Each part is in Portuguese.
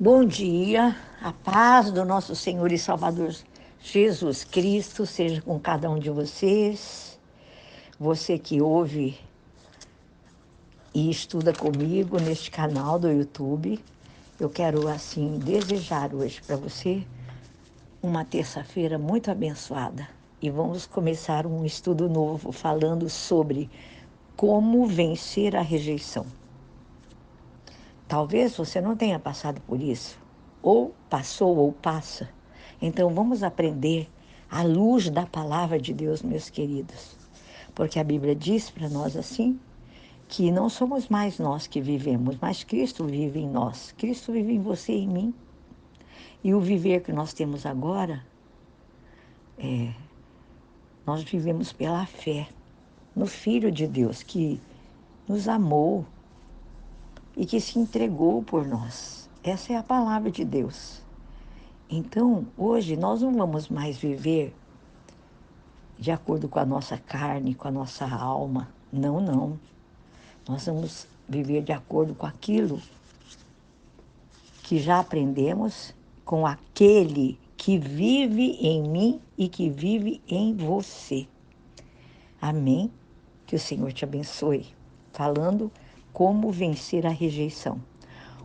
Bom dia, a paz do nosso Senhor e Salvador Jesus Cristo seja com cada um de vocês. Você que ouve e estuda comigo neste canal do YouTube, eu quero assim desejar hoje para você uma terça-feira muito abençoada. E vamos começar um estudo novo falando sobre como vencer a rejeição. Talvez você não tenha passado por isso, ou passou ou passa. Então vamos aprender à luz da palavra de Deus, meus queridos. Porque a Bíblia diz para nós assim, que não somos mais nós que vivemos, mas Cristo vive em nós. Cristo vive em você e em mim. E o viver que nós temos agora, nós vivemos pela fé no Filho de Deus, que nos amou e que se entregou por nós. Essa é a palavra de Deus. Então, hoje, nós não vamos mais viver de acordo com a nossa carne, com a nossa alma. Não, não. Nós vamos viver de acordo com aquilo que já aprendemos, com aquele que vive em mim e que vive em você. Amém? Que o Senhor te abençoe. Falando como vencer a rejeição.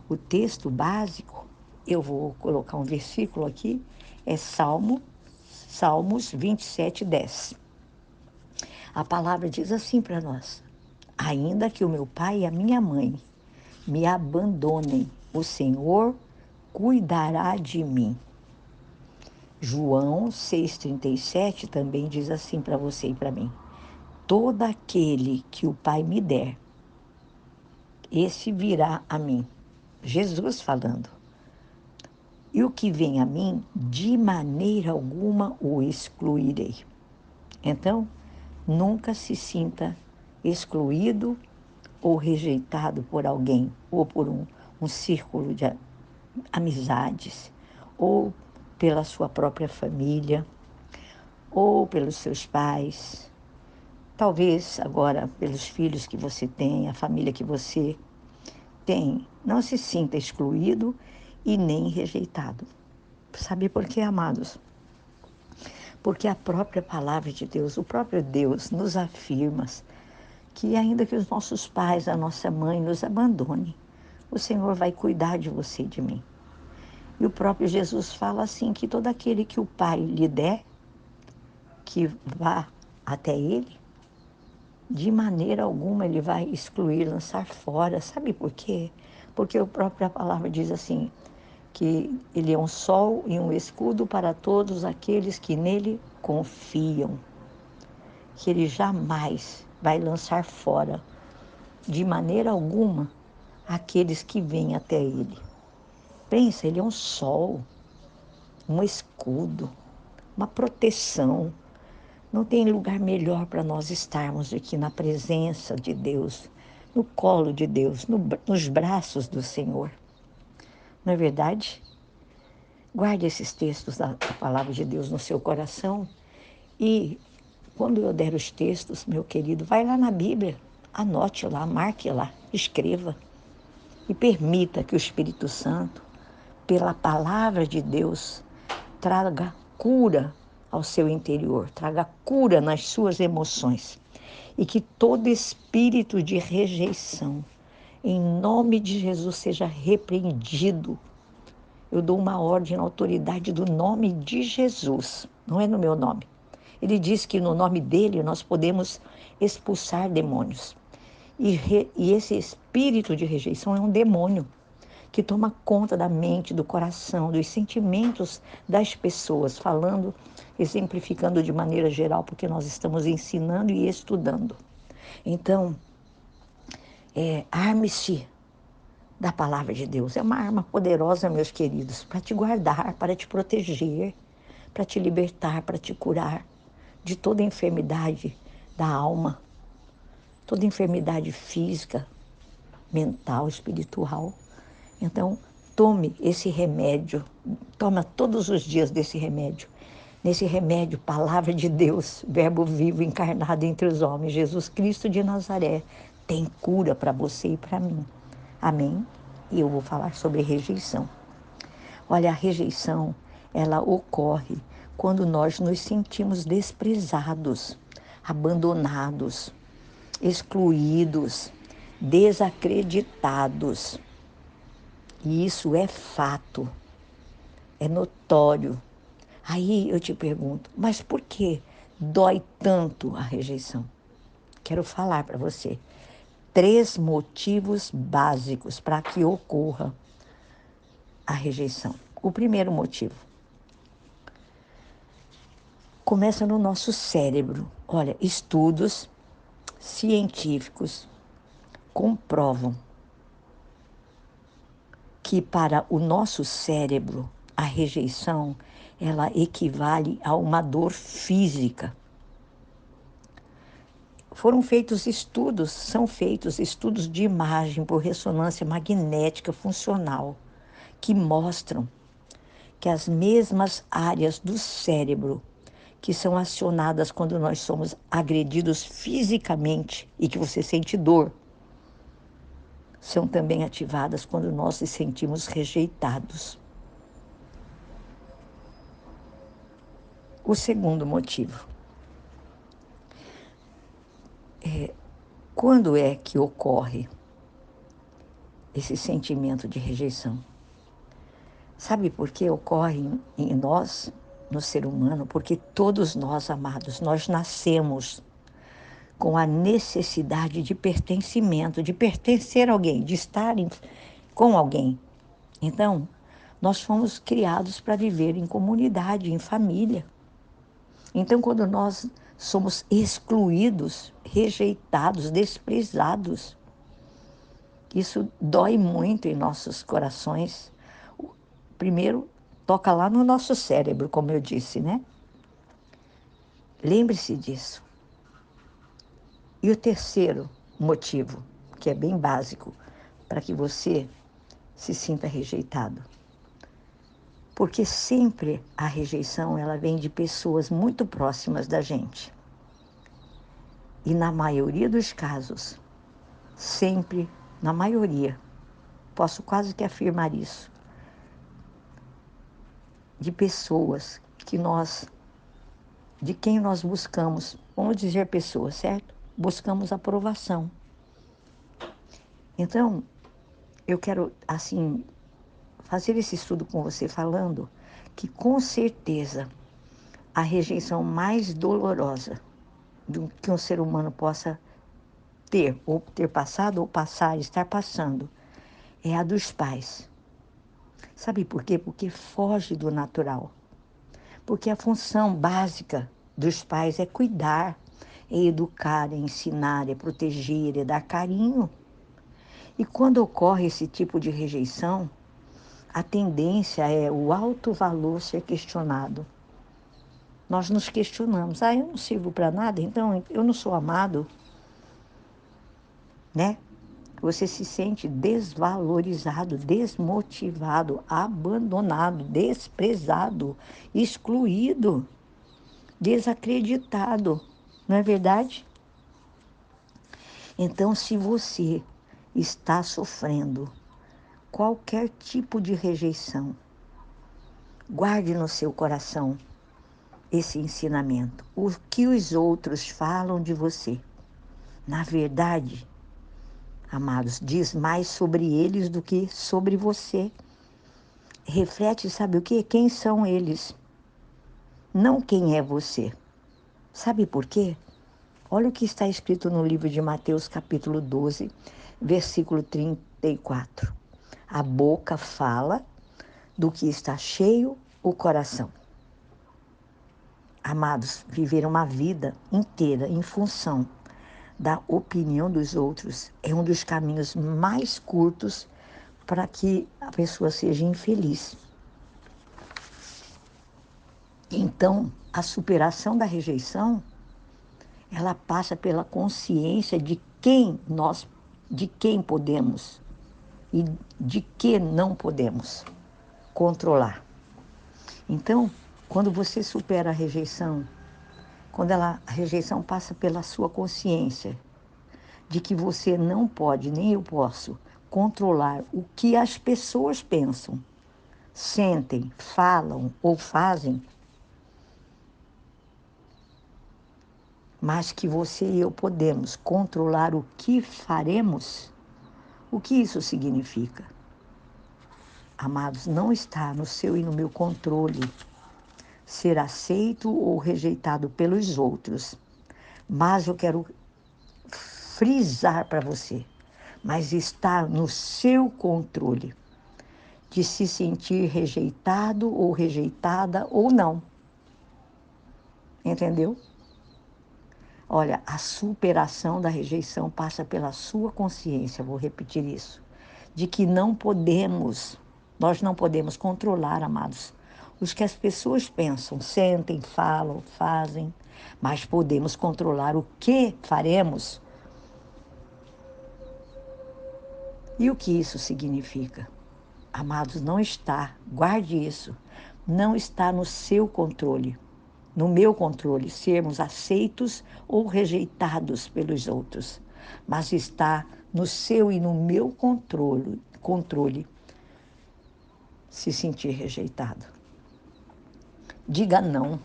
O texto básico, eu vou colocar um versículo aqui, é Salmos 27:10. A palavra diz assim para nós: ainda que o meu pai e a minha mãe me abandonem, o Senhor cuidará de mim. João 6,37 também diz assim para você e para mim: todo aquele que o Pai me der, esse virá a mim. Jesus falando. E o que vem a mim, de maneira alguma o excluirei. Então, nunca se sinta excluído ou rejeitado por alguém, ou por um círculo de amizades, ou pela sua própria família, ou pelos seus pais, talvez agora pelos filhos que você tem, a família que você tem. Não se sinta excluído e nem rejeitado. Sabe por quê, amados? Porque a própria palavra de Deus, o próprio Deus nos afirma que ainda que os nossos pais, a nossa mãe nos abandonem, o Senhor vai cuidar de você e de mim. E o próprio Jesus fala assim, que todo aquele que o Pai lhe der, que vá até Ele, de maneira alguma Ele vai excluir, lançar fora. Sabe por quê? Porque a própria palavra diz assim, que Ele é um sol e um escudo para todos aqueles que nele confiam. Que Ele jamais vai lançar fora, de maneira alguma, aqueles que vêm até Ele. Pensa, Ele é um sol, um escudo, uma proteção. Não tem lugar melhor para nós estarmos do que na presença de Deus, no colo de Deus, nos braços do Senhor. Não é verdade? Guarde esses textos da palavra de Deus no seu coração e, quando eu der os textos, meu querido, vai lá na Bíblia, anote lá, marque lá, escreva e permita que o Espírito Santo, pela palavra de Deus, traga cura ao seu interior, traga cura nas suas emoções. E que todo espírito de rejeição, em nome de Jesus, seja repreendido. Eu dou uma ordem na autoridade do nome de Jesus, não é no meu nome. Ele diz que no nome dele nós podemos expulsar demônios. E esse espírito de rejeição é um demônio que toma conta da mente, do coração, dos sentimentos das pessoas, falando, exemplificando de maneira geral, porque nós estamos ensinando e estudando. Então, arme-se da palavra de Deus. É uma arma poderosa, meus queridos, para te guardar, para te proteger, para te libertar, para te curar de toda enfermidade da alma, toda enfermidade física, mental, espiritual. Então, tome esse remédio, toma todos os dias desse remédio. Nesse remédio, palavra de Deus, verbo vivo encarnado entre os homens, Jesus Cristo de Nazaré, tem cura para você e para mim. Amém? E eu vou falar sobre rejeição. Olha, a rejeição, ela ocorre quando nós nos sentimos desprezados, abandonados, excluídos, desacreditados. E isso é fato, é notório. Aí eu te pergunto, mas por que dói tanto a rejeição? Quero falar para você 3 motivos básicos para que ocorra a rejeição. O primeiro motivo começa no nosso cérebro. Olha, estudos científicos comprovam que para o nosso cérebro a rejeição ela equivale a uma dor física. São feitos estudos de imagem por ressonância magnética funcional que mostram que as mesmas áreas do cérebro que são acionadas quando nós somos agredidos fisicamente e que você sente dor, são também ativadas quando nós nos sentimos rejeitados. O segundo motivo, quando é que ocorre esse sentimento de rejeição? Sabe por que ocorre em nós, no ser humano? Porque todos nós, amados, nós nascemos com a necessidade de pertencimento, de pertencer a alguém, de estar com alguém. Então, nós fomos criados para viver em comunidade, em família. Então, quando nós somos excluídos, rejeitados, desprezados, isso dói muito em nossos corações. Primeiro, toca lá no nosso cérebro, como eu disse, né? Lembre-se disso. E o terceiro motivo, que é bem básico, para que você se sinta rejeitado. Porque sempre a rejeição, ela vem de pessoas muito próximas da gente. E na maioria dos casos, sempre, na maioria, posso quase que afirmar isso, de pessoas de quem nós buscamos, vamos dizer pessoas, certo? Buscamos aprovação. Então, eu quero, assim, fazer esse estudo com você falando que, com certeza, a rejeição mais dolorosa do que um ser humano possa ter, ou ter passado, ou passar, estar passando, é a dos pais. Sabe por quê? Porque foge do natural. Porque a função básica dos pais é cuidar, é educar, é ensinar, é proteger, é dar carinho. E quando ocorre esse tipo de rejeição, a tendência é o alto valor ser questionado. Nós nos questionamos, eu não sirvo para nada, então eu não sou amado, né? Você se sente desvalorizado, desmotivado, abandonado, desprezado, excluído, desacreditado, não é verdade? Então, se você está sofrendo qualquer tipo de rejeição, guarde no seu coração esse ensinamento. O que os outros falam de você, na verdade, amados, diz mais sobre eles do que sobre você. Reflete, sabe o quê? Quem são eles? Não quem é você. Sabe por quê? Olha o que está escrito no livro de Mateus, capítulo 12, versículo 34. A boca fala do que está cheio o coração. Amados, viver uma vida inteira em função da opinião dos outros é um dos caminhos mais curtos para que a pessoa seja infeliz. Então, a superação da rejeição, ela passa pela consciência de quem podemos e de que não podemos controlar. Então, quando você supera a rejeição, a rejeição passa pela sua consciência de que você não pode, nem eu posso, controlar o que as pessoas pensam, sentem, falam ou fazem, mas que você e eu podemos controlar o que faremos, o que isso significa? Amados, não está no seu e no meu controle ser aceito ou rejeitado pelos outros, mas eu quero frisar para você, mas está no seu controle de se sentir rejeitado ou rejeitada ou não. Entendeu? Olha, a superação da rejeição passa pela sua consciência, vou repetir isso, de que nós não podemos controlar, amados, os que as pessoas pensam, sentem, falam, fazem, mas podemos controlar o que faremos. E o que isso significa? Amados, não está, guarde isso, não está no seu controle, no meu controle, sermos aceitos ou rejeitados pelos outros, mas está no seu e no meu controle se sentir rejeitado. Diga não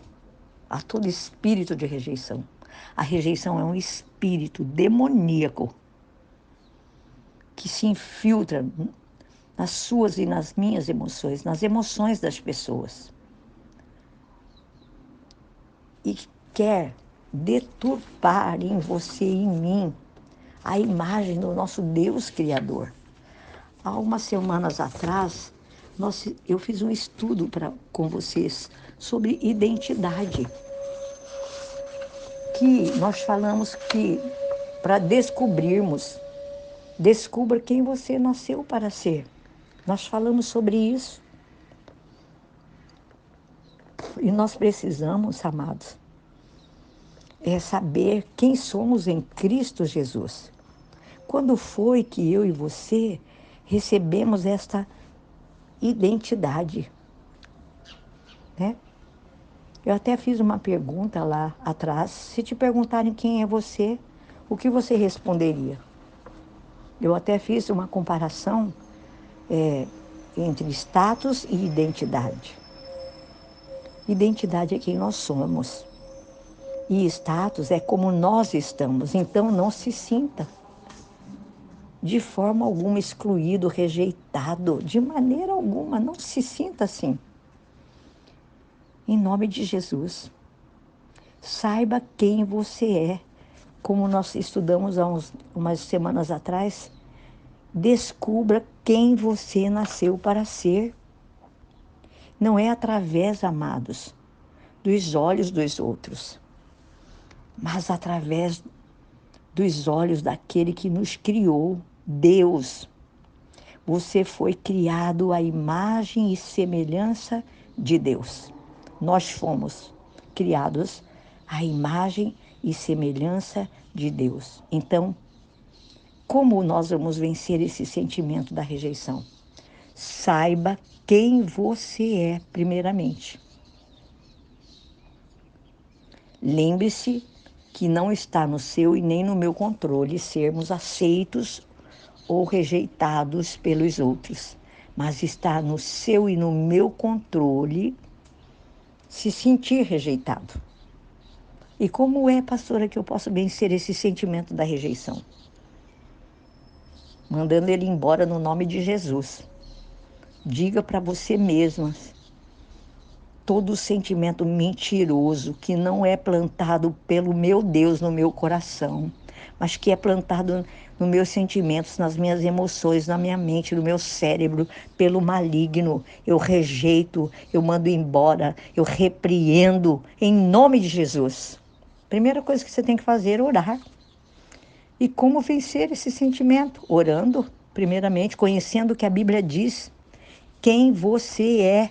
a todo espírito de rejeição. A rejeição é um espírito demoníaco que se infiltra nas suas e nas minhas emoções, nas emoções das pessoas. E quer deturpar em você e em mim a imagem do nosso Deus Criador. Há umas semanas atrás, eu fiz um estudo com vocês sobre identidade. Que nós falamos que para descubra quem você nasceu para ser. Nós falamos sobre isso. E nós precisamos, amados, saber quem somos em Cristo Jesus. Quando foi que eu e você recebemos esta identidade, né? Eu até fiz uma pergunta lá atrás. Se te perguntarem quem é você, o que você responderia? Eu até fiz uma comparação entre status e identidade. Identidade é quem nós somos. E status é como nós estamos. Então não se sinta de forma alguma excluído, rejeitado, de maneira alguma, não se sinta assim. Em nome de Jesus, saiba quem você é. Como nós estudamos há umas semanas atrás, descubra quem você nasceu para ser. Não é através, amados, dos olhos dos outros, mas através dos olhos daquele que nos criou, Deus. Você foi criado à imagem e semelhança de Deus. Nós fomos criados à imagem e semelhança de Deus. Então, como nós vamos vencer esse sentimento da rejeição? Saiba quem você é, primeiramente. Lembre-se que não está no seu e nem no meu controle sermos aceitos ou rejeitados pelos outros, mas está no seu e no meu controle se sentir rejeitado. E como é, pastora, que eu posso vencer esse sentimento da rejeição? Mandando ele embora no nome de Jesus. Diga para você mesma todo sentimento mentiroso que não é plantado pelo meu Deus no meu coração, mas que é plantado nos meus sentimentos, nas minhas emoções, na minha mente, no meu cérebro, pelo maligno. Eu rejeito, eu mando embora, eu repreendo em nome de Jesus. Primeira coisa que você tem que fazer é orar. E como vencer esse sentimento? Orando, primeiramente, conhecendo o que a Bíblia diz, quem você é.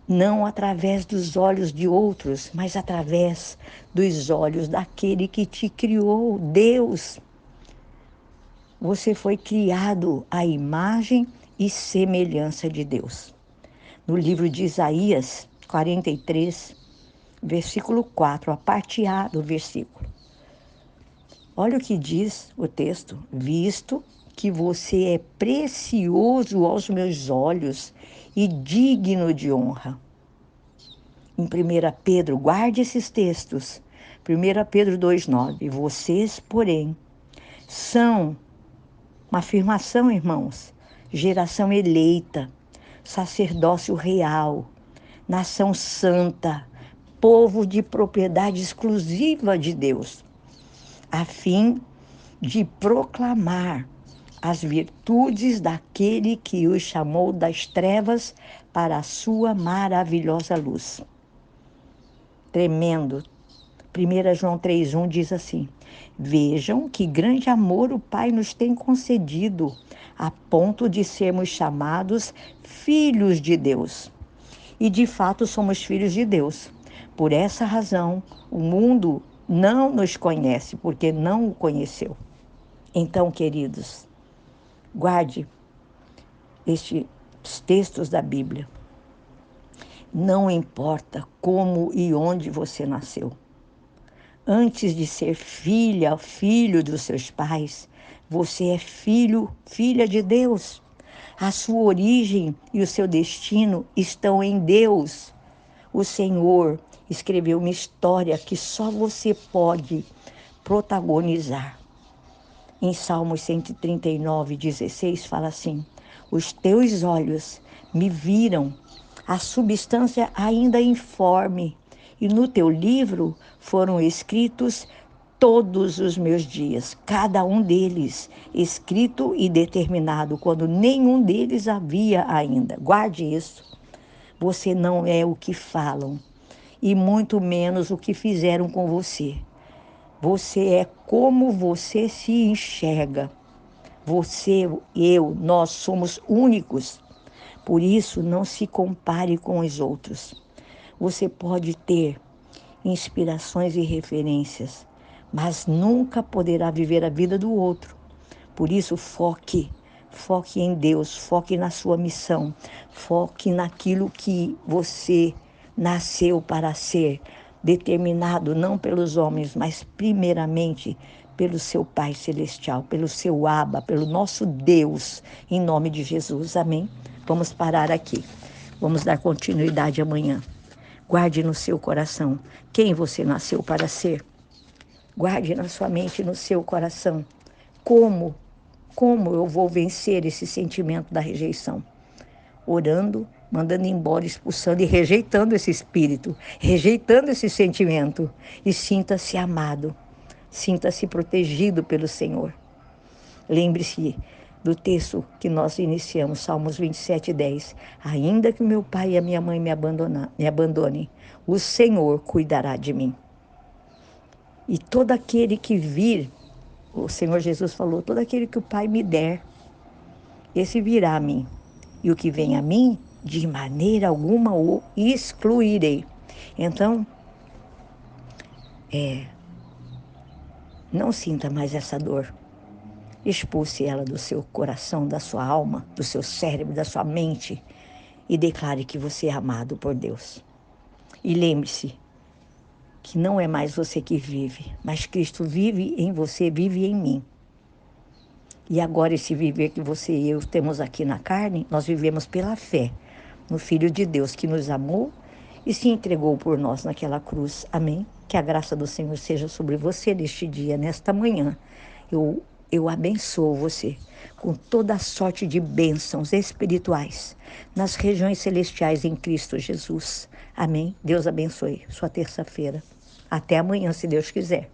Não através dos olhos de outros, mas através dos olhos daquele que te criou, Deus. Você foi criado à imagem e semelhança de Deus. No livro de Isaías 43, versículo 4, a parte A do versículo. Olha o que diz o texto: visto que você é precioso aos meus olhos e digno de honra. Em 1 Pedro, guarde esses textos. 1 Pedro 2,9. Vocês, porém, são uma afirmação, irmãos, geração eleita, sacerdócio real, nação santa, povo de propriedade exclusiva de Deus, a fim de proclamar as virtudes daquele que os chamou das trevas para a sua maravilhosa luz. Tremendo. 1 João 3,1 diz assim: vejam que grande amor o Pai nos tem concedido, a ponto de sermos chamados filhos de Deus. E de fato somos filhos de Deus. Por essa razão, o mundo não nos conhece, porque não o conheceu. Então, queridos, guarde estes textos da Bíblia. Não importa como e onde você nasceu. Antes de ser filha, filho dos seus pais, você é filho, filha de Deus. A sua origem e o seu destino estão em Deus. O Senhor escreveu uma história que só você pode protagonizar. Em Salmos 139:16 fala assim: os teus olhos me viram, a substância ainda informe, e no teu livro foram escritos todos os meus dias, cada um deles escrito e determinado, quando nenhum deles havia ainda. Guarde isso. Você não é o que falam, e muito menos o que fizeram com você. Você é como você se enxerga. Você, eu, nós somos únicos. Por isso, não se compare com os outros. Você pode ter inspirações e referências, mas nunca poderá viver a vida do outro. Por isso, foque em Deus, foque na sua missão, foque naquilo que você nasceu para ser, determinado não pelos homens, mas primeiramente pelo seu Pai Celestial, pelo seu Abba, pelo nosso Deus, em nome de Jesus. Amém? Vamos parar aqui. Vamos dar continuidade amanhã. Guarde no seu coração quem você nasceu para ser. Guarde na sua mente e no seu coração como eu vou vencer esse sentimento da rejeição. Orando, mandando embora, expulsando e rejeitando esse espírito, rejeitando esse sentimento. E sinta-se amado, sinta-se protegido pelo Senhor. Lembre-se do texto que nós iniciamos, Salmos 27:10. Ainda que meu pai e a minha mãe me abandonem, o Senhor cuidará de mim. E todo aquele que vir, o Senhor Jesus falou, todo aquele que o Pai me der, esse virá a mim. E o que vem a mim, de maneira alguma o excluirei. Então, não sinta mais essa dor. Expulse ela do seu coração, da sua alma, do seu cérebro, da sua mente e declare que você é amado por Deus. E lembre-se que não é mais você que vive, mas Cristo vive em você, vive em mim. E agora esse viver que você e eu temos aqui na carne, nós vivemos pela fé no Filho de Deus que nos amou e se entregou por nós naquela cruz. Amém? Que a graça do Senhor seja sobre você neste dia, nesta manhã. Eu abençoo você com toda a sorte de bênçãos espirituais nas regiões celestiais em Cristo Jesus. Amém? Deus abençoe sua terça-feira. Até amanhã, se Deus quiser.